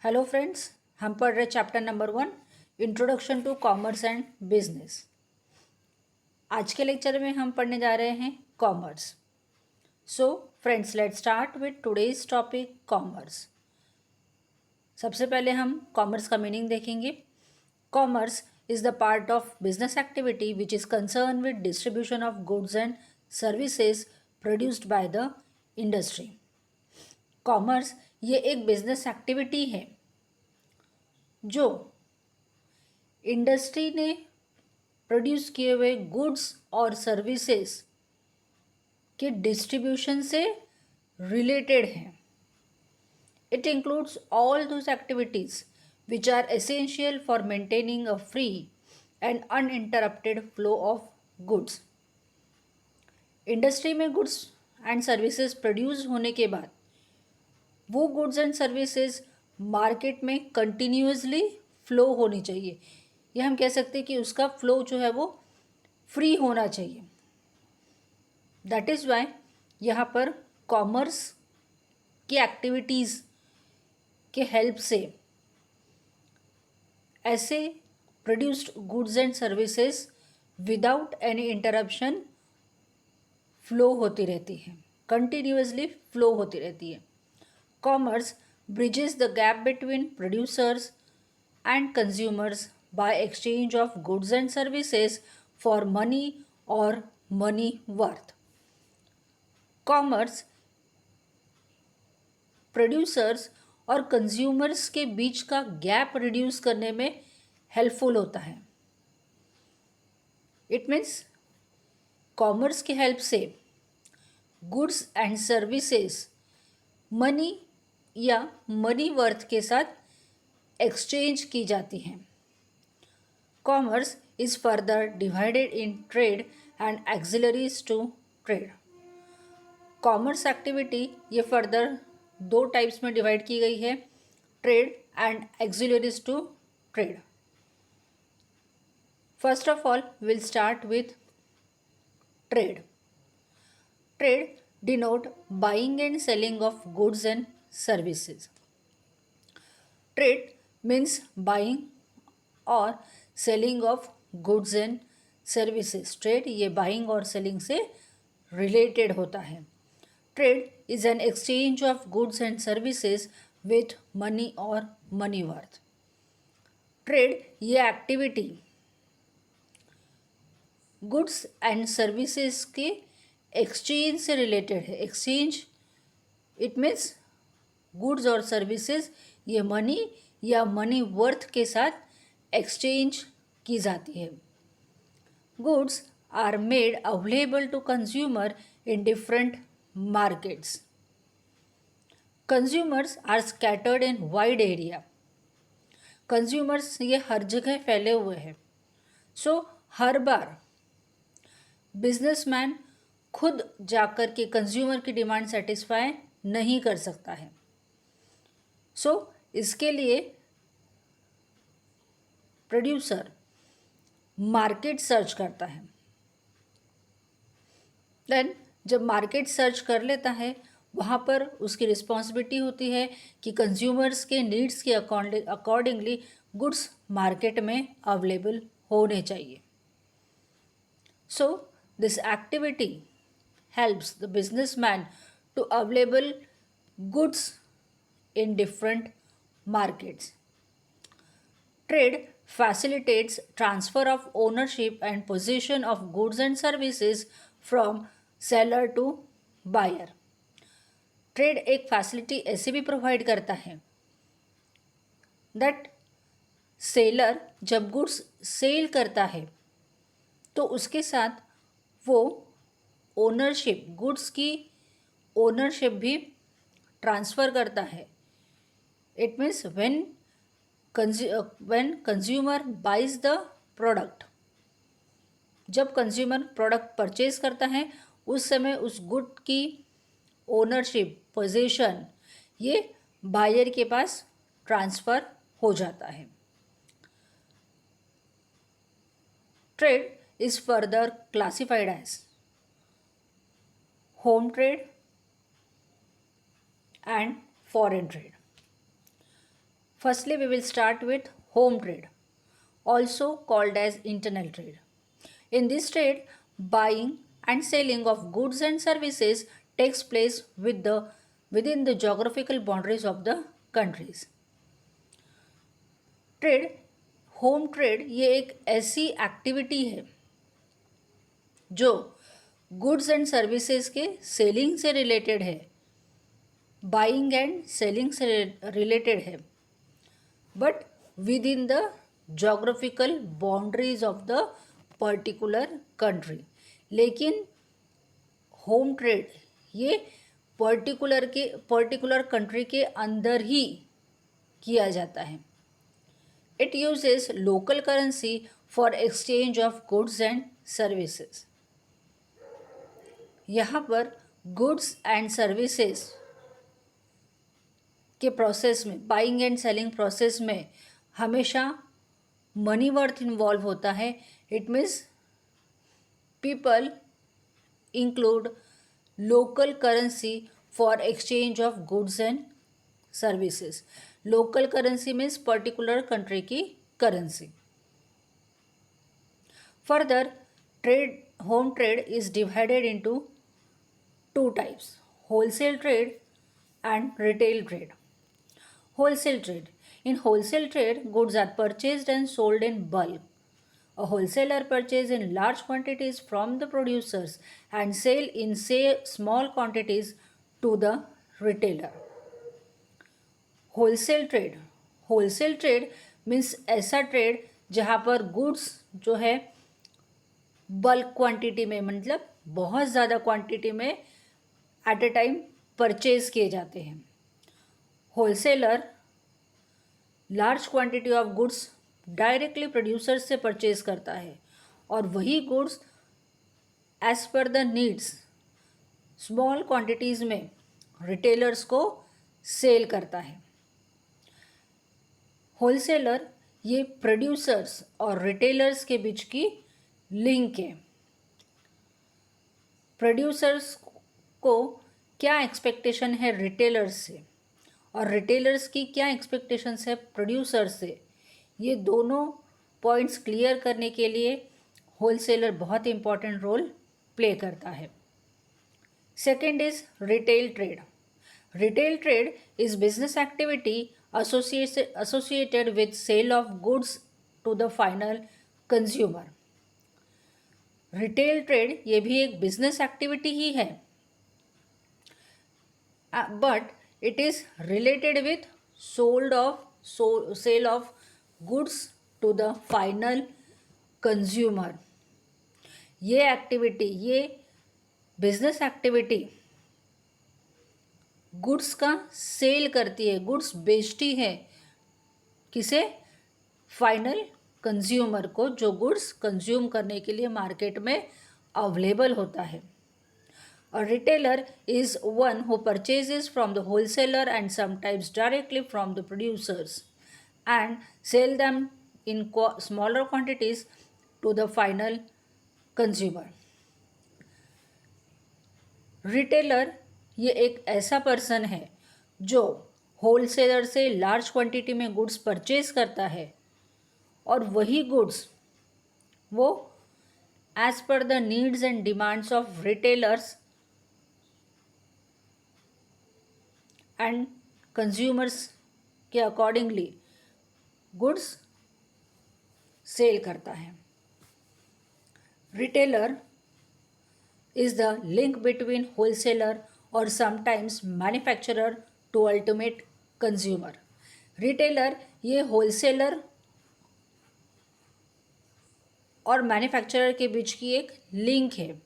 Hello friends, हम पढ़ रहे chapter number 1 introduction to commerce and business. आज के लेक्चर में हम पढ़ने जा रहे हैं commerce. So friends, let's start with today's topic commerce. सबसे पहले हम कॉमर्स का मीनिंग देखेंगे। Commerce is the part of business activity which is concern with distribution of goods and services produced by the industry. Commerce ये एक business activity है जो industry ने प्रोड्यूस किए हुए गुड्स और सर्विसेज के डिस्ट्रीब्यूशन से रिलेटेड है। It includes all those activities which are essential for maintaining a free and uninterrupted flow of goods. Industry में गुड्स एंड सर्विसेज प्रोड्यूस होने के बाद वो गुड्स एंड सर्विसेज मार्केट में कंटिन्यूसली फ्लो होनी चाहिए। या हम कह सकते हैं कि उसका फ्लो जो है वो फ्री होना चाहिए। दैट इज़ वाई यहाँ पर कॉमर्स की एक्टिविटीज़ के हेल्प से ऐसे produced goods and services without any interruption flow होती रहती है, कंटिन्यूसली फ्लो होती रहती है। Commerce bridges the gap between producers and consumers by exchange of goods and services for money or money worth. Commerce producers और consumers के बीच का gap reduce करने में हेल्पफुल होता है। इट मीन्स कॉमर्स की हेल्प से गुड्स एंड सर्विसेज मनी या मनी वर्थ के साथ एक्सचेंज की जाती हैं। Commerce is further divided in trade and auxiliaries to trade. Commerce activity ये फर्दर दो टाइप्स में डिवाइड की गई है, trade and auxiliaries to trade. First of all will start with trade. Trade denote buying and selling of goods and services. Trade means buying or selling of goods and services. Trade ये buying और selling से related होता है। Trade is an exchange of goods and services with money or money worth. Trade ये activity goods and services के exchange से related है। Exchange it means goods और सर्विसेज ये मनी या मनी वर्थ के साथ एक्सचेंज की जाती है। Goods are made available to consumer in different markets. Consumers are scattered in wide area. Consumers ये हर जगह फैले हुए हैं। सो हर बार बिजनेसमैन खुद जाकर के कंज्यूमर की डिमांड सेटिस्फाई नहीं कर सकता है। सो इसके लिए प्रोड्यूसर मार्केट सर्च करता है। देन जब मार्केट सर्च कर लेता है वहाँ पर उसकी रिस्पॉन्सिबिलिटी होती है कि कंज्यूमर्स के नीड्स के अकॉर्डिंगली गुड्स मार्केट में अवेलेबल होने चाहिए। So this activity helps the businessman to available goods in different markets. Trade facilitates transfer of ownership and possession of goods and services from seller to buyer. Trade एक facility ऐसे भी provide करता है that seller जब goods sell करता है तो उसके साथ वो ओनरशिप गुड्स की ओनरशिप भी ट्रांसफ़र करता है। It means when consumer buys the product, जब कंज्यूमर प्रोडक्ट परचेज करता है उस समय उस गुड की ओनरशिप पोजीशन ये बायर के पास ट्रांसफ़र हो जाता है। Trade is further classified age home trade and foreign trade. Firstly, we will start with home trade, also called as internal trade. In this trade, buying and selling of goods and services takes place within the geographical boundaries of the countries. Trade, home trade ये एक ऐसी activity है जो goods and services के selling से related है, buying and selling से related है, but with in the geographical boundaries of the particular country. लेकिन होम ट्रेड ये पर्टिकुलर कंट्री के अंदर ही किया जाता है. It uses local currency for exchange of goods and services. यहाँ पर गुड्स एंड सर्विसेज के प्रोसेस में, बाइंग एंड सेलिंग प्रोसेस में हमेशा मनी वर्थ इन्वॉल्व होता है. It means people include local currency for exchange of goods and services. Local currency means particular country की currency. Further, trade, home trade is divided into two types: wholesale trade and retail trade. Wholesale trade. In wholesale trade, goods are purchased and sold in bulk. A wholesaler purchases in large quantities from the producers and sell in small quantities to the retailer. Wholesale trade. Wholesale trade means ऐसा trade जहाँ पर goods जो है bulk quantity में, मतलब बहुत ज़्यादा quantity में एट ए टाइम परचेज किए जाते हैं. Wholesaler large quantity of goods directly producer से परचेज करता है और वही goods as per the needs small quantities में रिटेलर्स को सेल करता है. होलसेलर ये प्रोड्यूसर्स और रिटेलर्स के बीच की लिंक है. प्रोड्यूसर्स को क्या एक्सपेक्टेशन है रिटेलर्स से और रिटेलर्स की क्या एक्सपेक्टेशंस है प्रोड्यूसर्स से, ये दोनों पॉइंट्स क्लियर करने के लिए होलसेलर बहुत इंपॉर्टेंट रोल प्ले करता है. Second is retail trade. Retail trade is business activity associated with sale of goods to the final consumer. Retail trade ये भी एक बिजनेस एक्टिविटी ही है, but it is related with sale of goods to the final consumer. ये activity, ये business activity goods का sale करती है, गुड्स बेचती है किसे? फाइनल कंज्यूमर को, जो गुड्स कंज्यूम करने के लिए मार्केट में अवेलेबल होता है. A retailer is one who purchases from the wholesaler and sometimes directly from the producers and sell them in smaller quantities to the final consumer. Retailer ये एक ऐसा पर्सन है जो होलसेलर से लार्ज क्वांटिटी में goods purchase करता है और वही गुड्स वो as per the needs and demands of retailers and consumers के अकॉर्डिंगली गुड्स सेल करता है. Retailer is the link between wholesaler और sometimes manufacturer to ultimate consumer. Retailer ये होलसेलर और मैन्युफैक्चरर के बीच की एक लिंक है.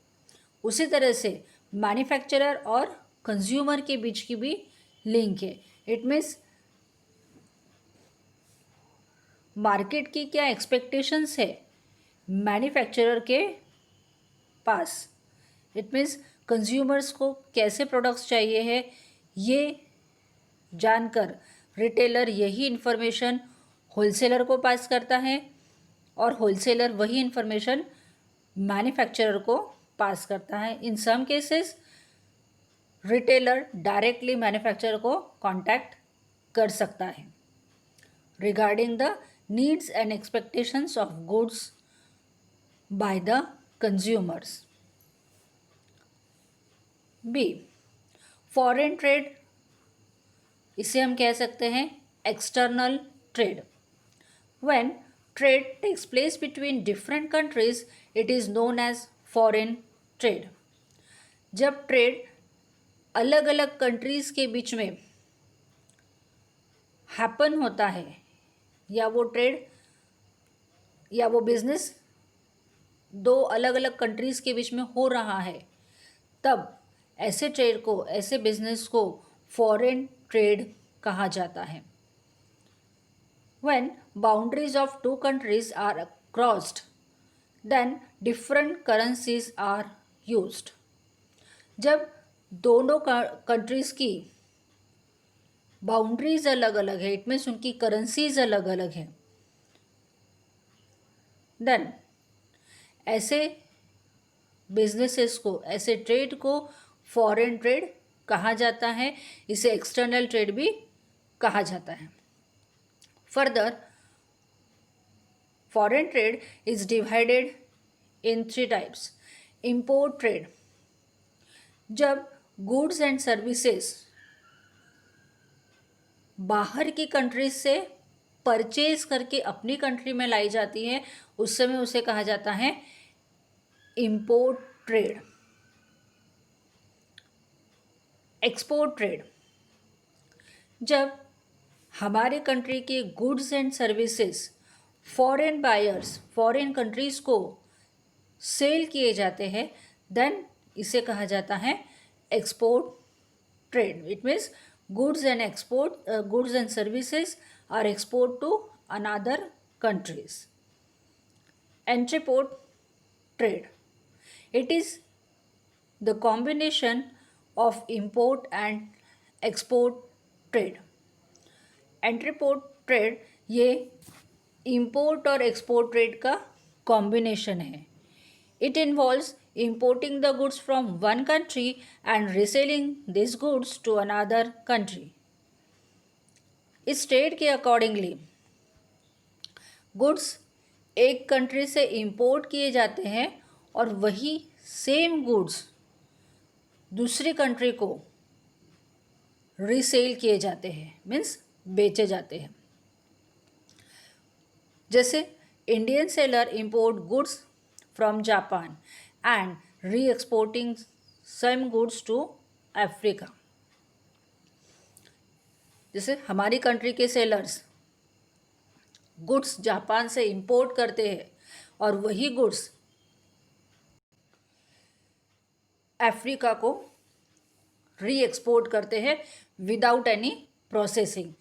उसी तरह से मैन्युफैक्चरर और कंज्यूमर के बीच की भी लिंक है. इट मीन्स मार्केट की क्या एक्सपेक्टेशंस है मैन्युफैक्चरर के पास. इट मीन्स कंज्यूमर्स को कैसे प्रोडक्ट्स चाहिए है, ये जानकर रिटेलर यही इन्फॉर्मेशन होलसेलर को पास करता है और होलसेलर वही इन्फॉर्मेशन मैन्युफैक्चरर को पास करता है. In some cases retailer directly manufacturer को कांटेक्ट कर सकता है. regarding the needs and expectations of goods by the consumers. B. Foreign trade, इसे हम कह सकते हैं external trade. When trade takes place between different countries it is known as foreign trade. जब ट्रेड अलग अलग कंट्रीज़ के बीच में हैपन होता है, या वो ट्रेड या वो बिजनेस दो अलग अलग कंट्रीज़ के बीच में हो रहा है, तब ऐसे ट्रेड को, ऐसे बिजनेस को फॉरेन ट्रेड कहा जाता है. When boundaries of two countries are crossed, then different currencies are used. जब दोनों कंट्रीज़ की बाउंड्रीज अलग अलग है, इट मीन्स उनकी करेंसीज अलग अलग है, देन ऐसे बिजनेसेस को, ऐसे ट्रेड को फॉरेन ट्रेड कहा जाता है. इसे एक्सटर्नल ट्रेड भी कहा जाता है. Further, foreign trade is divided in 3 types. Import trade, जब गुड्स एंड सर्विसेज बाहर की कंट्रीज से परचेज करके अपनी कंट्री में लाई जाती है, उस समय उसे कहा जाता है इम्पोर्ट ट्रेड. एक्सपोर्ट ट्रेड, जब हमारे कंट्री के goods and services foreign buyers, foreign countries को सेल किए जाते हैं, देन इसे कहा जाता है export trade. It means goods and services are export to another countries. Entrepot trade, it is the combination of import and export trade. Entrepot trade ये import और export trade का combination है. It involves importing the goods from one country and reselling these goods to another country. इस trade के accordingly goods एक country से import किए जाते हैं और वही सेम गुड्स दूसरी कंट्री को रीसेल किए जाते हैं, मीन्स बेचे जाते हैं. जैसे Indian seller import goods from Japan and re-exporting same goods to Africa. जैसे हमारी कंट्री के सेलर्स गुड्स जापान से इंपोर्ट करते हैं और वही गुड्स अफ्रीका को री एक्सपोर्ट करते हैं विदाउट एनी प्रोसेसिंग.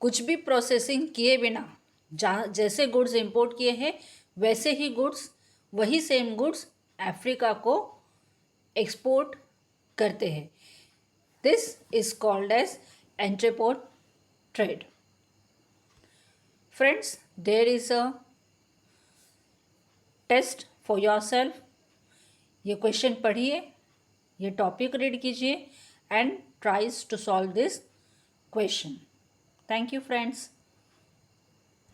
कुछ भी प्रोसेसिंग किए बिना जैसे गुड्स इंपोर्ट किए हैं वैसे ही गुड्स, वही सेम गुड्स अफ्रीका को एक्सपोर्ट करते हैं. This is called as entrepot trade. Friends, there is a test for yourself. ये क्वेश्चन पढ़िए, ये टॉपिक रीड कीजिए and tries to solve this question. Thank you friends.